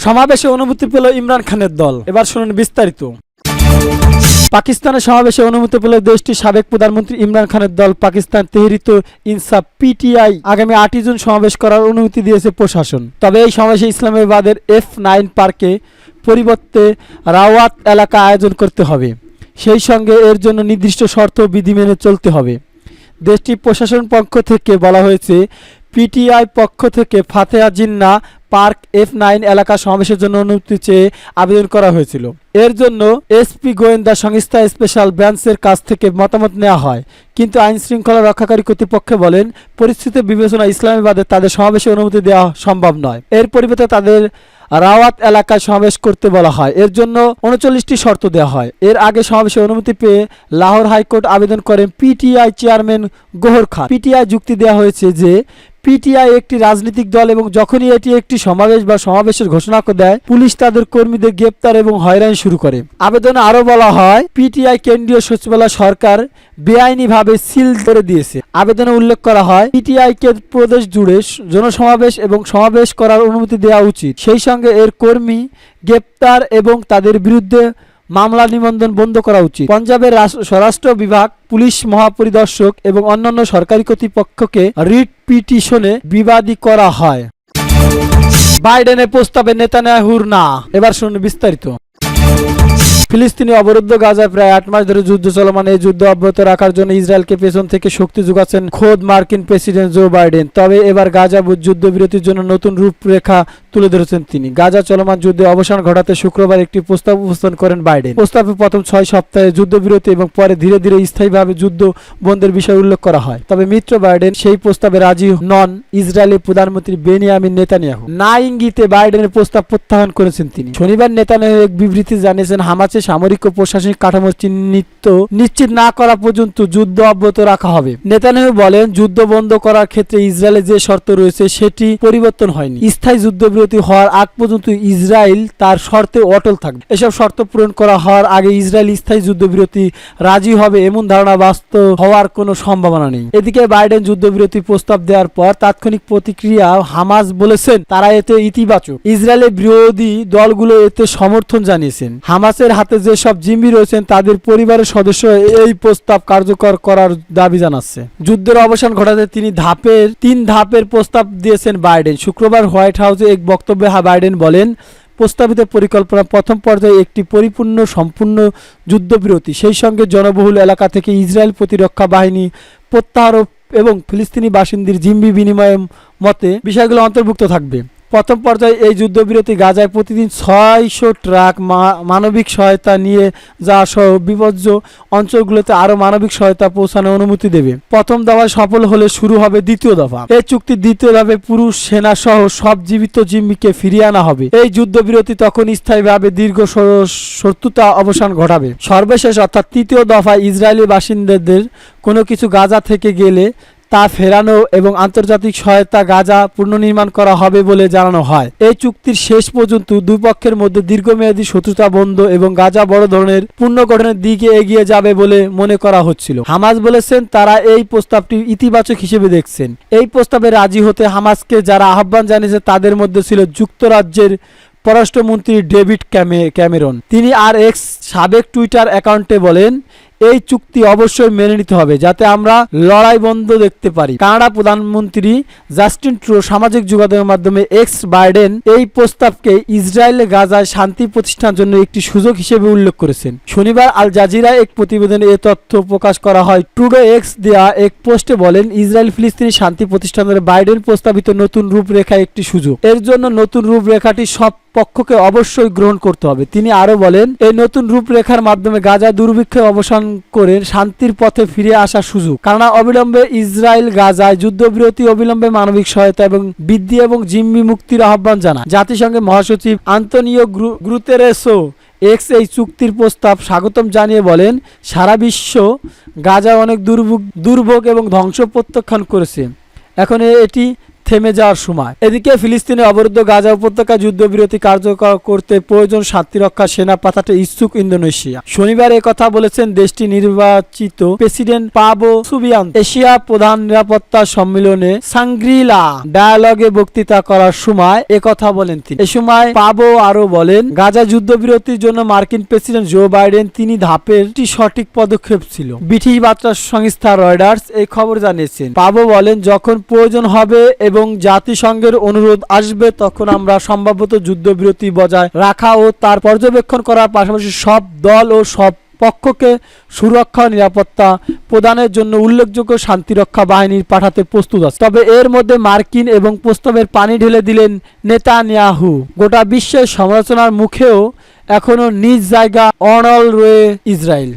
সমাবেশে অনুমতি পেল ইমরান খানের দল। এবার শুনুন বিস্তারিত। পাকিস্তানের সমাবেশে অনুমতি পেল দেশটির সাবেক প্রধানমন্ত্রী ইমরান খানের দল পাকিস্তান তেহরিত ইনসাফ পিটিআই আগামী 8 জুন সমাবেশ করার অনুমতি দিয়েছে প্রশাসন। তবে এই সমাবেশে ইসলামাবাদের F9 পার্কে পরিবর্তে রাওয়াত এলাকা আয়োজন করতে হবে। সেই সঙ্গে এর জন্য নির্দিষ্ট শর্ত ও বিধি মেনে চলতে হবে। দেশটির প্রশাসন পক্ষ থেকে বলা হয়েছে, পিটিআই পক্ষ থেকে ফাতেহা জিন্নাহ পার্ক F9 এলাকা সমাবেশের জন্য অনুমতি চেয়ে আবেদন করা হয়েছিল। এর জন্য এসপি গোয়েন্দা সংস্থা স্পেশাল ব্রাঞ্চের কাছ থেকে মতামত নেওয়া হয়, কিন্তু আইন শৃঙ্খলা রক্ষাকারী কর্তৃপক্ষ বলেন পরিস্থিতি বিবেচনায় ইসলামাবাদে তাদের সমাবেশে অনুমতি দেওয়া সম্ভব নয়। এর পরিবর্তে তাদের রাওয়াত এলাকায় সমাবেশ করতে বলা হয়। এর জন্য 39টি শর্ত দেওয়া হয়। এর আগে সমাবেশে অনুমতি পেয়ে লাহোর হাইকোর্ট আবেদন করেন পিটিআই চেয়ারম্যান গওহর খান। পিটিআই যুক্তি দেওয়া হয়েছে যে পিটিআই একটি রাজনৈতিক দল এবং যখনই এটি একটি সমাবেশ বা সমাবেশের ঘোষণা দেয়, পুলিশ তাদের কর্মীদের গ্রেপ্তার এবং হয়রানি শুরু করে। আবেদনে আরও বলা হয়, পিটিআই কেন্দ্রীয় সচিবালয় সরকার বেআইনিভাবে সিল করে দিয়েছে। আবেদনে উল্লেখ করা হয়, পিটিআইকে প্রদেশ জুড়ে জনসমাবেশ এবং সমাবেশ করার অনুমতি দেওয়া উচিত। সেই সঙ্গে এর কর্মী গ্রেপ্তার এবং তাদের বিরুদ্ধে মামলা নিবন্ধন বন্ধ করা উচিত। পাঞ্জাবের স্বরাষ্ট্র বিভাগ, পুলিশ মহাপরিদর্শক এবং অন্যান্য সরকারি কর্তৃপক্ষকে রিট পিটিশনে বিবাদী করা হয়। বাইডেনের প্রস্তাবে নেতানিয়াহুর না। এবার শুনুন বিস্তারিত। ফিলিস্তিনি অবরুদ্ধ গাজায় প্রায় 8 মাস ধরে যুদ্ধ চলমান। এই যুদ্ধ অব্যাহত রাখার জন্য ইসরায়েলকে পেছন থেকে শক্তি যোগাচ্ছেন খোদ মার্কিন প্রেসিডেন্ট জো বাইডেন। তবে এবার গাজা যুদ্ধবিরতির জন্য নতুন রূপরেখা তুলে ধরেছেন তিনি। গাজা চলমান যুদ্ধে অবসান ঘটাতে শুক্রবার একটি প্রস্তাব উপস্থাপন করেন বাইডেন। প্রস্তাবে প্রথম 6 সপ্তাহে যুদ্ধবিরতি এবং পরে ধীরে ধীরে স্থায়ীভাবে যুদ্ধ বন্ধের বিষয় উল্লেখ করা হয়। তবে মিত্র বাইডেন সেই প্রস্তাবে রাজি নন। ইসরায়েলের প্রধানমন্ত্রী বেনিয়ামিন নেতানিয়াহু না ইঙ্গিতে বাইডেনের প্রস্তাব প্রত্যাখ্যান করেছেন তিনি। শনিবার নেতানিয়াহু এক বিবৃতি জানিয়েছেন, হামাসের সামরিক ও প্রশাসনিক কাঠামো নিশ্চিত না করা পর্যন্ত যুদ্ধ অব্যাহত রাখা হবে। নেতানিয়াহু বলেন, যুদ্ধ বন্ধ করার ক্ষেত্রে ইসরায়েলের যে শর্ত রয়েছে সেটি পরিবর্তন হয়নি। স্থায়ী যুদ্ধবিরতি হওয়ার আগ পর্যন্ত ইসরায়েল তার শর্তে অটল থাকবে। এসব শর্ত পূরণ করা হওয়ার আগে ইসরায়েল স্থায়ী যুদ্ধবিরতি রাজি হবে এমন ধারণা বাস্তব হওয়ার কোনো সম্ভাবনা নেই। এদিকে বাইডেন যুদ্ধবিরতি প্রস্তাব দেওয়ার পর তাৎক্ষণিক প্রতিক্রিয়া হামাস বলেছেন তারা এতে ইতিবাচক। ইসরায়েলের বিরোধী দলগুলো এতে সমর্থন জানিয়েছেন। হামাসের হাতে যেসব জিম্মি রয়েছেন তাদের পরিবারের সদস্য এই প্রস্তাব কার্যকর করার দাবি জানাচ্ছে। যুদ্ধের অবসান ঘটাতে তিনি 3 ধাপের প্রস্তাব দিয়েছেন বাইডেন। শুক্রবার হোয়াইট হাউসে এক বক্তব্যে বাইডেন বলেন, প্রস্তাবিত পরিকল্পনা প্রথম পর্যায়ে একটি সম্পূর্ণ যুদ্ধবিরতি, সেই সঙ্গে জনবহুল এলাকা থেকে ইসরায়েল প্রতিরক্ষা বাহিনী প্রত্যাহার এবং ফিলিস্তিনি বাসিন্দাদের জিম্মি বিনিময়ের মতে বিষয়গুলো অন্তর্ভুক্ত থাকবে। প্রথম পর্যায়ে এই যুদ্ধবিরতি গাজায় প্রতিদিন 600 ট্রাক মানবিক সহায়তা নিয়ে যাওয়া সহ বিপর্যস্ত অঞ্চলগুলোতে আরও মানবিক সহায়তা পৌঁছানোর অনুমতি দেবে। প্রথম দফা সফল হলে শুরু হবে দ্বিতীয় দফা। এই চুক্তির দ্বিতীয় ধাপে পুরুষ সেনা সহ সব জীবিত জিম্মিকে ফিরিয়ে আনা হবে। এই যুদ্ধবিরতি তখন স্থায়ীভাবে দীর্ঘ শত্রুতা অবসান ঘটাবে। সর্বশেষ অর্থাৎ তৃতীয় দফায় ইসরায়েলি বাসিন্দাদের কোনো কিছু গাজা থেকে গেলে তা ফেরানো এবং আন্তর্জাতিক সহায়তা গাজা পুনর্নির্মাণ করা হবে বলে জানানো হয়। এই চুক্তির শেষ পর্যন্ত দুই পক্ষের মধ্যে দীর্ঘমেয়াদী শত্রুতা বন্ধ এবং গাজা বড় ধরনের পুনর্গঠনের দিকে এগিয়ে যাবে বলে মনে করা হচ্ছিল। হামাস বলেছেন তারা এই প্রস্তাবটি ইতিবাচক হিসেবে দেখছেন। এই প্রস্তাবে রাজি হতে হামাসকে যারা আহ্বান জানিয়েছে তাদের মধ্যে ছিল যুক্তরাজ্যের পররাষ্ট্রমন্ত্রী ডেভিড ক্যামেরন। তিনি এক্স সাবেক টুইটার অ্যাকাউন্টে বলেন, এই চুক্তি অবশ্যই মেনে নিতে হবে যাতে আমরা লড়াই বন্ধ দেখতে পারি। কানাডা প্রধানমন্ত্রী জাস্টিন ট্রুডো সামাজিক যোগাযোগের মাধ্যমে বাইডেন এই প্রস্তাবকে ইসরায়েল গাজায় শান্তি প্রতিষ্ঠার জন্য একটি সুযোগ হিসেবে উল্লেখ করেছেন। শনিবার আল জাজিরায় এক প্রতিবেদনে এ তথ্য প্রকাশ করা হয়। ট্রুডো এক্স দেয়া এক পোস্টে বলেন, ইসরায়েল ফিলিস্তিনি শান্তি প্রতিষ্ঠানের বাইডেন প্রস্তাবিত নতুন রূপরেখা একটি সুযোগ। এর জন্য নতুন রূপরেখাটি সব পক্ষকে অবশ্যই গ্রহণ করতে হবে। তিনি আরো বলেন, এই নতুন রূপরেখার মাধ্যমে গাজা দুর্ভিক্ষে অবসান করে শান্তির পথে ফিরে আসার সুযোগ। কারণ অবিলম্বে ইসরায়েল গাজায় যুদ্ধবিরতি, অবিলম্বে মানবিক সহায়তা এবং বৃদ্ধি এবং জিম্মি মুক্তির আহ্বান জানায়। জাতিসংঘের মহাসচিব আন্তোনিও গুতেরেসও এই চুক্তির প্রস্তাব স্বাগতম জানিয়ে বলেন, সারা বিশ্ব গাজায় অনেক দুর্ভোগ এবং ধ্বংস প্রত্যাখ্যান করেছে। এখন এটি থেমে যাওয়ার সময়। এদিকে ফিলিস্তিনে অবরুদ্ধ গাজা উপত্যকা যুদ্ধবিরতি কার্যকর করতে প্রয়োজন শান্তিরক্ষা সেনা পাঠাতে ইচ্ছুক ইন্দোনেশিয়া। শনিবার কথা বলেছেন দেশটির নির্বাচিত প্রেসিডেন্ট পাবো সুবিয়ান্ত এশিয়া প্রধান নিরাপত্তা সম্মেলনে সাংগ্রিলা ডায়ালগে বক্তৃতা করার সময় কথা বলেন তিনি। এ সময় পাবো আরো বলেন, গাজা যুদ্ধবিরতির জন্য মার্কিন প্রেসিডেন্ট জো বাইডেন তিনি ধাপের সঠিক পদক্ষেপ ছিল। ব্রিটিশ বার্তা সংস্থা রয়টার্স এই খবর জানিয়েছেন। পাবো বলেন, যখন প্রয়োজন হবে এবং জাতিসংঘের অনুরোধ আসবে তখন আমরা সম্ভাব্যত যুদ্ধবিরতি বজায় রাখা ও তার পর্যবেক্ষণ করার পাশাপাশি সব দল ও সব পক্ষকে সুরক্ষা ও নিরাপত্তা প্রদানের জন্য উল্লেখযোগ্য শান্তিরক্ষা বাহিনী পাঠাতে প্রস্তুত আছে। তবে এর মধ্যে মার্কিন এবং প্রস্তাবের পানি ঢেলে দিলেন নেতানিয়াহু। গোটা বিশ্বের সমালোচনার মুখেও এখনো নিজ জায়গা অনড় রয়ে ইসরায়েল।